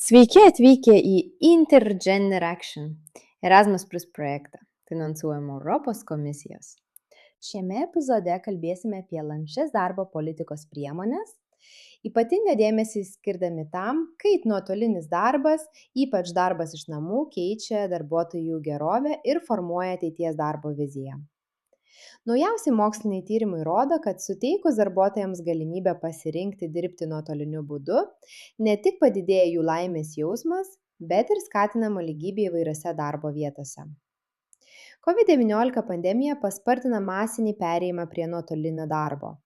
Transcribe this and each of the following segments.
Sveiki atvykę į Intergender Action Erasmus Plus projektą, finansuojamą Europos komisijos. Šiame epizode kalbėsime apie lanksčias darbo politikos priemonės, ypatingą dėmesį skirdami tam, kaip nuotolinis darbas, ypač darbas iš namų, keičia darbuotojų gerovę ir formuoja ateities darbo viziją. Naujausi moksliniai tyrimai rodo, kad suteikus darbuotojams galimybę pasirinkti dirbti nuotoliniu būdu, ne tik padidėja jų laimės jausmas, bet ir skatinama lygybė įvairiose darbo vietose. COVID-19 pandemija paspartina masinį perėjimą prie nuotolinio darbo.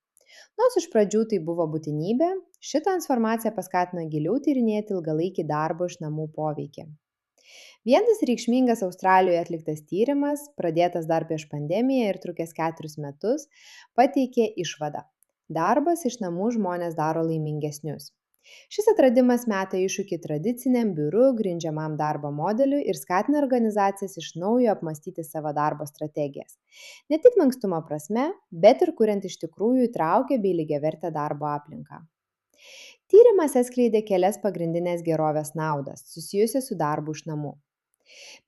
Nors iš pradžių tai buvo būtinybė, ši transformacija paskatino giliau tyrinėti ilgalaikį darbo iš namų poveikį. Vienas reikšmingas Australijoje atliktas tyrimas, pradėtas dar prieš pandemiją ir trukęs 4 metus, pateikė išvadą: darbas iš namų žmonės daro laimingesnius. Šis atradimas meta iššūkį tradiciniam biuru grindžiamam darbo modeliui ir skatina organizacijas iš naujo apmąstyti savo darbo strategijas. Ne tik lankstumo prasme, bet ir kuriant iš tikrųjų įtraukę bei lygiavertę darbo aplinką. Tyrimas atskleidė kelias pagrindinės gerovės naudas susijusias su darbu iš namų.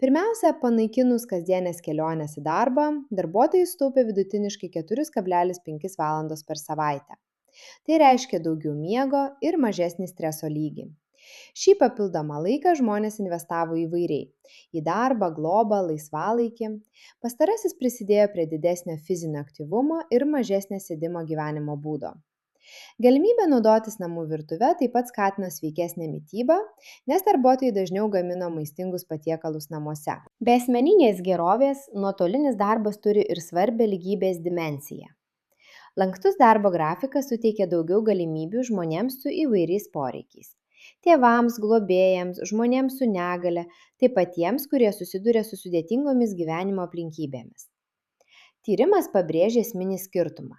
Pirmiausia, panaikinus kasdienės kelionės į darbą, darbuotojai sutaupė vidutiniškai 4,5 valandos per savaitę. Tai reiškia daugiau miego ir mažesnį streso lygį. Šį papildomą laiką žmonės investavo įvairiai – į darbą, globą, laisvalaikį. Pastarasis prisidėjo prie didesnio fizinio aktyvumo ir mažesnio sėdimo gyvenimo būdo. Galimybė naudotis namų virtuve taip pat skatina sveikesnę mitybą, nes darbuotojai dažniau gamino maistingus patiekalus namuose. Be asmeninės gerovės, nuotolinis darbas turi ir svarbią lygybės dimensiją. Lankstus darbo grafikas suteikia daugiau galimybių žmonėms su įvairiais poreikiais. Tėvams, globėjams, žmonėms su negale, taip pat tiems, kurie susiduria su sudėtingomis gyvenimo aplinkybėmis. Tyrimas pabrėžia esminį skirtumą.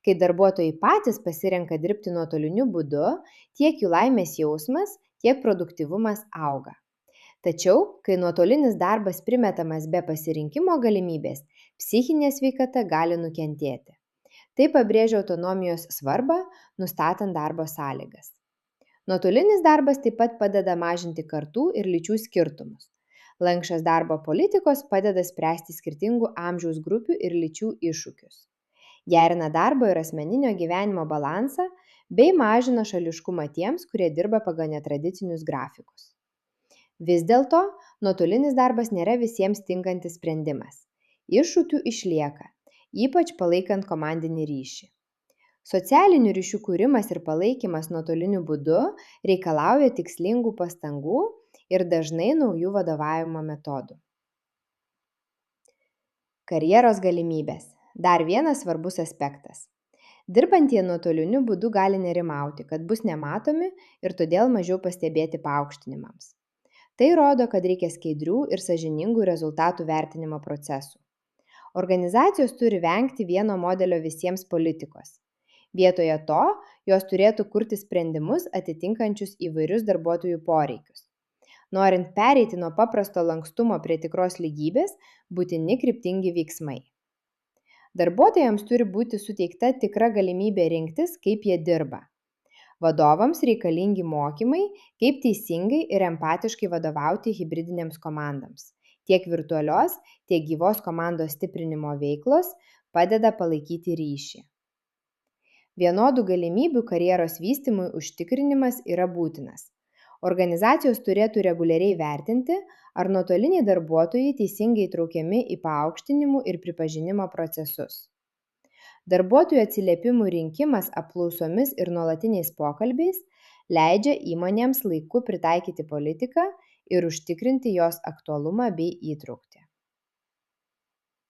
Kai darbuotojai patys pasirenka dirbti nuotoliniu būdu, tiek jų laimės jausmas, tiek produktyvumas auga. Tačiau, kai nuotolinis darbas primetamas be pasirinkimo galimybės, psichinė sveikata gali nukentėti. Tai pabrėžia autonomijos svarbą, nustatant darbo sąlygas. Nuotolinis darbas taip pat padeda mažinti kartų ir lyčių skirtumus. Lanksčios darbo politikos padeda spręsti skirtingų amžiaus grupių ir lyčių iššūkius. Gerina darbo ir asmeninio gyvenimo balansą bei mažina šališkumą tiems, kurie dirba pagal netradicinius grafikus. Vis dėlto, nuotolinis darbas nėra visiems tinkantis sprendimas. Iššūkių išlieka, ypač palaikant komandinį ryšį. Socialinių ryšių kūrimas ir palaikymas nuotoliniu būdu reikalauja tikslingų pastangų ir dažnai naujų vadovavimo metodų. Karjeros galimybės. Dar vienas svarbus aspektas. Dirbantieji nuotoliniu būdu gali nerimauti, kad bus nematomi ir todėl mažiau pastebėti paaukštinimams. Tai rodo, kad reikia skaidrių ir sąžiningų rezultatų vertinimo procesų. Organizacijos turi vengti vieno modelio visiems politikos. Vietoje to, jos turėtų kurti sprendimus atitinkančius įvairius darbuotojų poreikius. Norint pereiti nuo paprasto lankstumo prie tikros lygybės, būtini kryptingi veiksmai. Darbuotojams turi būti suteikta tikra galimybė rinktis, kaip jie dirba. Vadovams reikalingi mokymai, kaip teisingai ir empatiškai vadovauti hibridinėms komandams. Tiek virtualios, tiek gyvos komandos stiprinimo veiklos padeda palaikyti ryšį. Vienodų galimybių karjeros vystymui užtikrinimas yra būtinas. Organizacijos turėtų reguliariai vertinti, ar nuotoliniai darbuotojai teisingai įtraukiami į paaukštinimų ir pripažinimo procesus. Darbuotojų atsiliepimų rinkimas apklausomis ir nuolatiniais pokalbiais leidžia įmonėms laiku pritaikyti politiką ir užtikrinti jos aktualumą bei įtrauktį.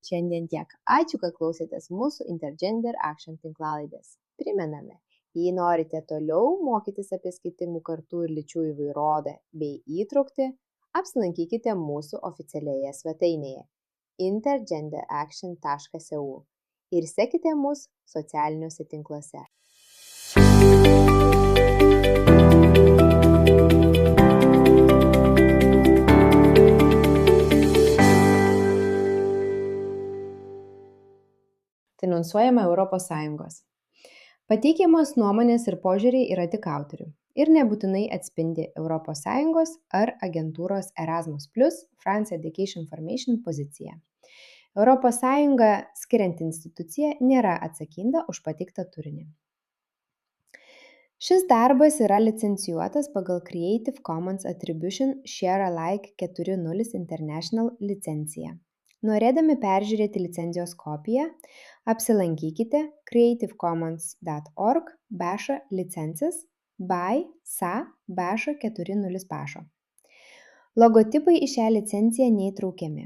Šiandien tiek. Ačiū, kad klausėtės mūsų Intergender Action tinklalaidės. Primename, jei norite toliau mokytis apie skirtingų kartų ir lyčių įvairovę bei įtrauktį, apsilankykite mūsų oficialioje svetainėje intergenderaction.eu ir sekite mus socialiniuose tinkluose. Finansuojama ES. Pateikiamos nuomonės ir požiūriai yra tik autorių. ir nebūtinai atspindi ES ar agentūros Erasmus+, France Education Formation poziciją. ES skirianti institucija nėra atsakinga už pateiktą turinį. Šis darbas yra licencijuotas pagal Creative Commons Attribution Share Alike 4.0 International licenciją. Norėdami peržiūrėti licenzijos kopiją, apsilankykite creativecommons.org/licenses by SA/4.0. Logotipai į šią licenciją neįtraukiami.